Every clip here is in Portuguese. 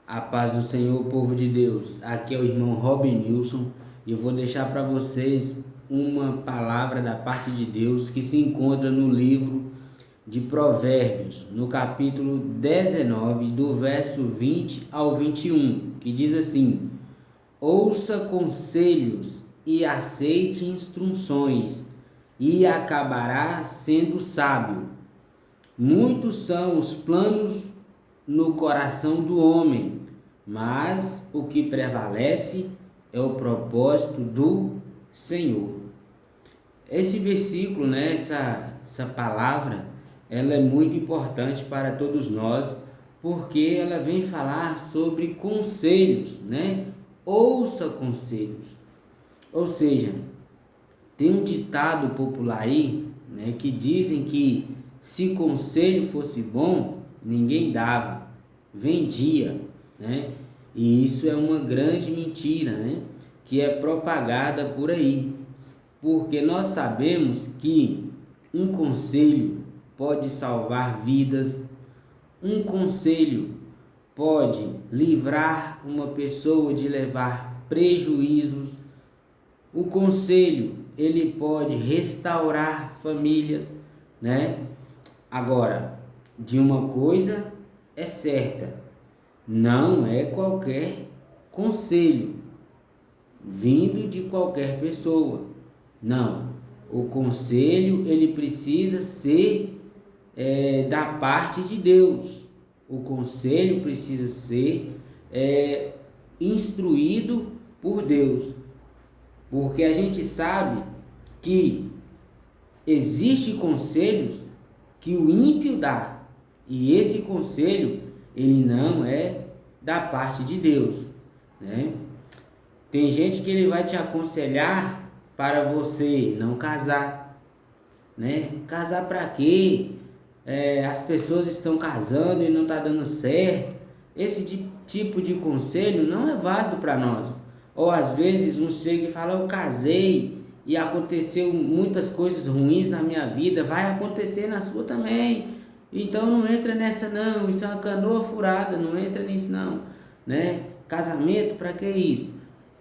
A paz do Senhor, povo de Deus. Aqui é o irmão Robin Nilson e eu vou deixar para vocês uma palavra da parte de Deus que se encontra no livro de Provérbios, no capítulo 19, do verso 20 ao 21, que diz assim: Ouça conselhos e aceite instruções, e acabará sendo sábio. Muitos são os planos no coração do homem, mas o que prevalece é o propósito do Senhor. Esse versículo, né, essa palavra, ela é muito importante para todos nós, porque ela vem falar sobre conselhos, né? Ouça conselhos. Ou seja, tem um ditado popular aí, né, que dizem que se conselho fosse bom, ninguém dava, vendia, né? E isso é uma grande mentira, né? Que é propagada por aí, porque nós sabemos que um conselho pode salvar vidas, um conselho pode livrar uma pessoa de levar prejuízos, o conselho ele pode restaurar famílias, né? Agora, de uma coisa é certa, não é qualquer conselho vindo de qualquer pessoa. Não, o conselho ele precisa ser da parte de Deus. O conselho precisa ser instruído por Deus, porque a gente sabe que existe conselhos que o ímpio dá, e esse conselho ele não é da parte de Deus, né? Tem gente que ele vai te aconselhar para você não casar, né? Casar para quê? As pessoas estão casando e não está dando certo. Esse tipo de conselho não é válido para nós. Ou às vezes um chega e fala: eu casei e aconteceu muitas coisas ruins na minha vida, vai acontecer na sua também. Então não entra nessa não, isso é uma canoa furada, não entra nisso não, né? Casamento, para que isso?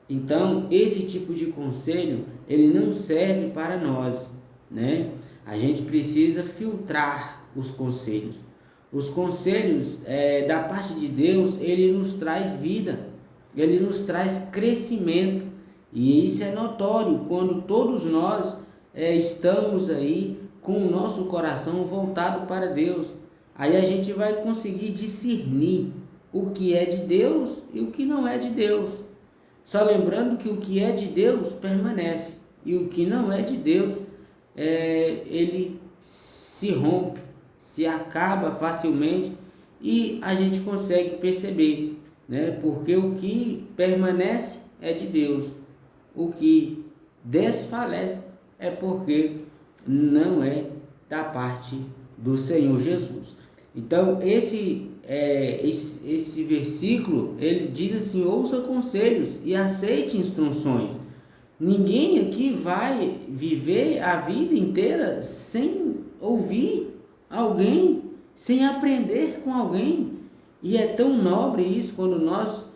Então esse tipo de conselho ele não serve para nós, né? A gente precisa filtrar os conselhos. Os conselhos da parte de Deus, ele nos traz vida, ele nos traz crescimento, e isso é notório quando todos nós estamos aí com o nosso coração voltado para Deus. Aí a gente vai conseguir discernir o que é de Deus e o que não é de Deus. Só lembrando que o que é de Deus permanece, e o que não é de Deus, ele se rompe, se acaba facilmente, e a gente consegue perceber, né? Porque o que permanece é de Deus, o que desfalece é porque não é da parte do Senhor Jesus. Então esse versículo ele diz assim: ouça conselhos e aceite instruções. Ninguém aqui vai viver a vida inteira sem ouvir alguém, sem aprender com alguém. E é tão nobre isso quando nós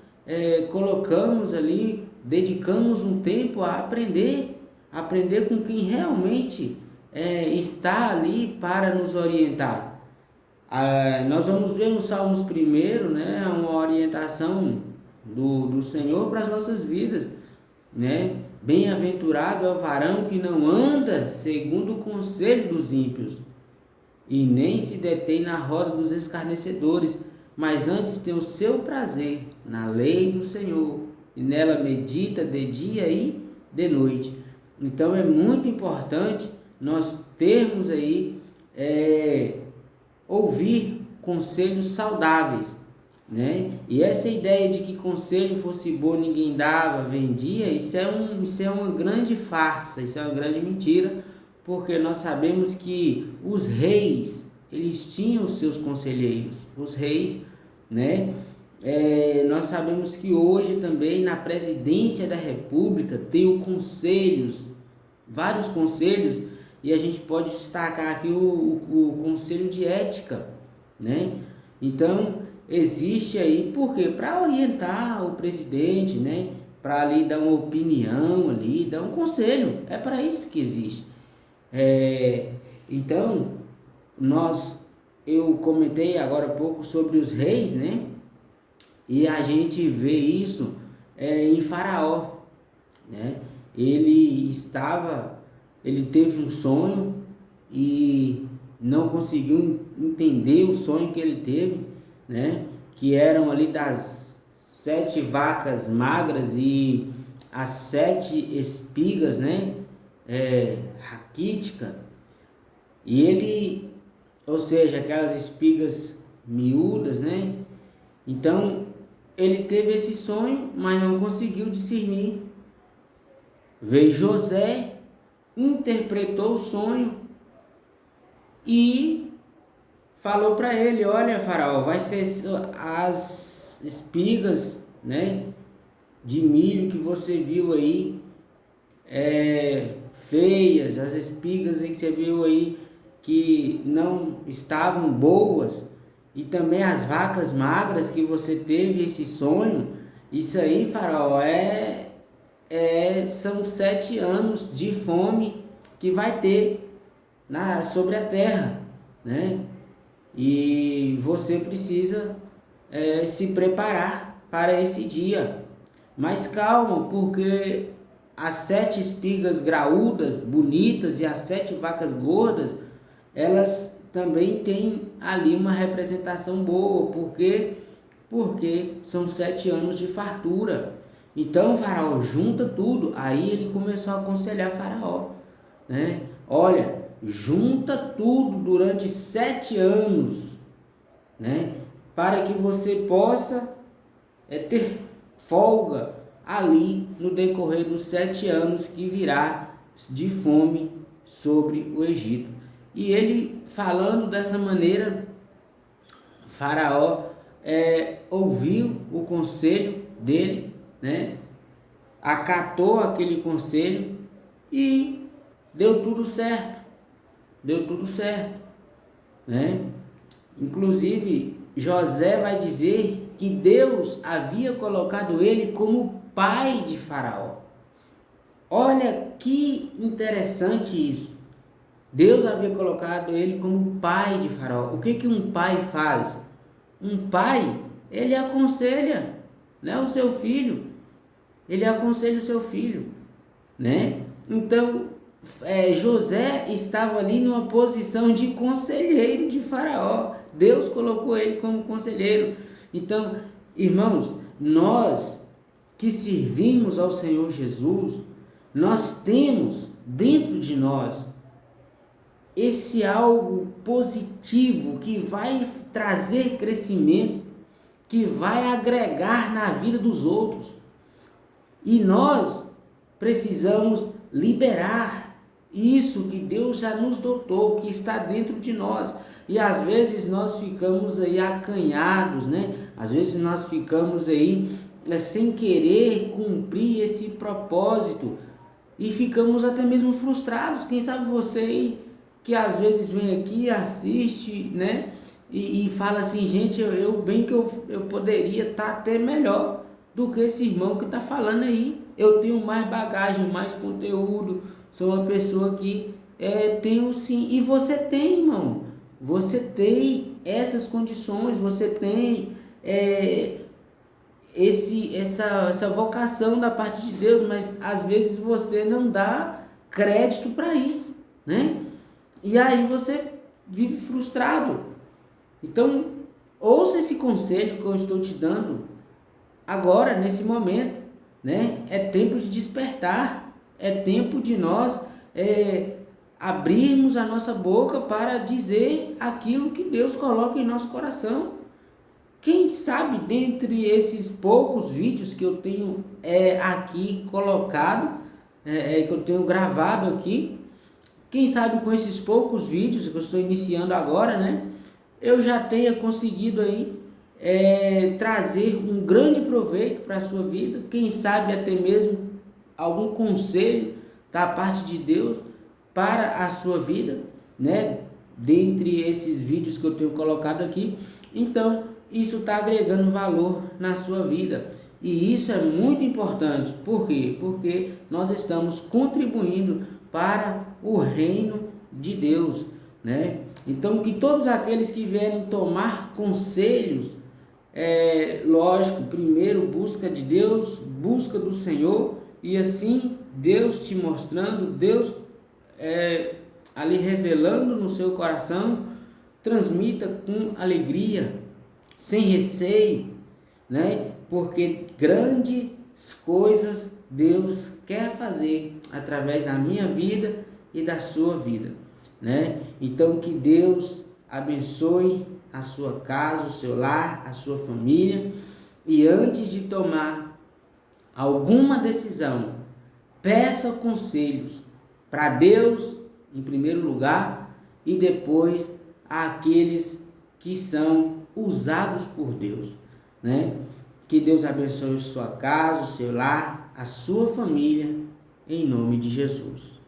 colocamos ali, dedicamos um tempo a aprender com quem realmente está ali para nos orientar. Nós vamos ver no Salmos 1, né, uma orientação do Senhor para as nossas vidas, né? Bem-aventurado é o varão que não anda segundo o conselho dos ímpios, e nem se detém na roda dos escarnecedores, mas antes tem o seu prazer na lei do Senhor, e nela medita de dia e de noite. Então é muito importante nós termos aí ouvir conselhos saudáveis, né? E essa ideia de que conselho fosse bom ninguém dava, vendia, isso é uma grande farsa, isso é uma grande mentira, porque nós sabemos que os reis, eles tinham os seus conselheiros, os reis, né? Nós sabemos que hoje também na presidência da república tem conselhos, vários conselhos, e a gente pode destacar aqui o conselho de ética, né? Então existe aí, por quê? Para orientar o presidente, né? Para ali dar uma opinião ali, dar um conselho, é para isso que existe. Então, eu comentei agora há pouco sobre os reis, né? E a gente vê isso em Faraó, né? Ele teve um sonho e não conseguiu entender o sonho que ele teve, né? Que eram ali das 7 vacas magras e as 7 espigas, né? Raquítica. E ele, ou seja, aquelas espigas miúdas, né? Então, ele teve esse sonho, mas não conseguiu discernir. Veio José, interpretou o sonho e falou para ele: olha, Faraó, vai ser as espigas, né, de milho que você viu aí, feias, as espigas aí que você viu aí que não estavam boas, e também as vacas magras que você teve esse sonho. Isso aí, Faraó, são 7 anos de fome que vai ter sobre a terra, né? E você precisa se preparar para esse dia. Mas calma, porque as 7 espigas graúdas, bonitas, e as 7 vacas gordas, elas também têm ali uma representação boa, porque são 7 anos de fartura. Então Faraó, junta tudo. Aí ele começou a aconselhar Faraó, né? Olha, junta tudo durante 7 anos, né? Para que você possa ter folga ali no decorrer dos 7 anos que virá de fome sobre o Egito. E ele falando dessa maneira, Faraó ouviu o conselho dele, né? Acatou aquele conselho e deu tudo certo, né? Inclusive José vai dizer que Deus havia colocado ele como pai de Faraó. Olha que interessante isso. Deus havia colocado ele como pai de Faraó. O que um pai faz? Um pai, ele aconselha, né, o seu filho. Ele aconselha o seu filho, né? Então, José estava ali numa posição de conselheiro de Faraó. Deus colocou ele como conselheiro. Então, irmãos, nós que servimos ao Senhor Jesus, nós temos dentro de nós esse algo positivo que vai trazer crescimento, que vai agregar na vida dos outros. E nós precisamos liberar isso que Deus já nos dotou, que está dentro de nós. E às vezes nós ficamos aí acanhados, né? Às vezes nós ficamos aí sem querer cumprir esse propósito e ficamos até mesmo frustrados. Quem sabe você aí que às vezes vem aqui, assiste, né? E fala assim: gente, eu bem que eu poderia estar até melhor do que esse irmão que está falando aí. Eu tenho mais bagagem, mais conteúdo, sou uma pessoa que tenho sim. E você tem, irmão, você tem essas condições, você tem essa vocação da parte de Deus, mas às vezes você não dá crédito para isso, né? E aí você vive frustrado. Então, ouça esse conselho que eu estou te dando agora, nesse momento, né? É tempo de despertar, é tempo de nós abrirmos a nossa boca para dizer aquilo que Deus coloca em nosso coração. Quem sabe, dentre esses poucos vídeos que eu tenho aqui colocado, que eu tenho gravado aqui, quem sabe com esses poucos vídeos que eu estou iniciando agora, né, eu já tenha conseguido aí trazer um grande proveito para a sua vida. Quem sabe até mesmo algum conselho da parte de Deus para a sua vida, né, dentre esses vídeos que eu tenho colocado aqui. Então, isso está agregando valor na sua vida. E isso é muito importante. Por quê? Porque nós estamos contribuindo para o reino de Deus, né? Então, que todos aqueles que vierem tomar conselhos, lógico, primeiro busca de Deus, busca do Senhor, e assim Deus te mostrando, Deus ali revelando no seu coração, transmita com alegria, sem receio, né? Porque grandes coisas Deus quer fazer através da minha vida e da sua vida, né? Então, que Deus abençoe a sua casa, o seu lar, a sua família. E antes de tomar alguma decisão, peça conselhos para Deus em primeiro lugar e depois àqueles que são usados por Deus, né? Que Deus abençoe sua casa, o seu lar, a sua família, em nome de Jesus.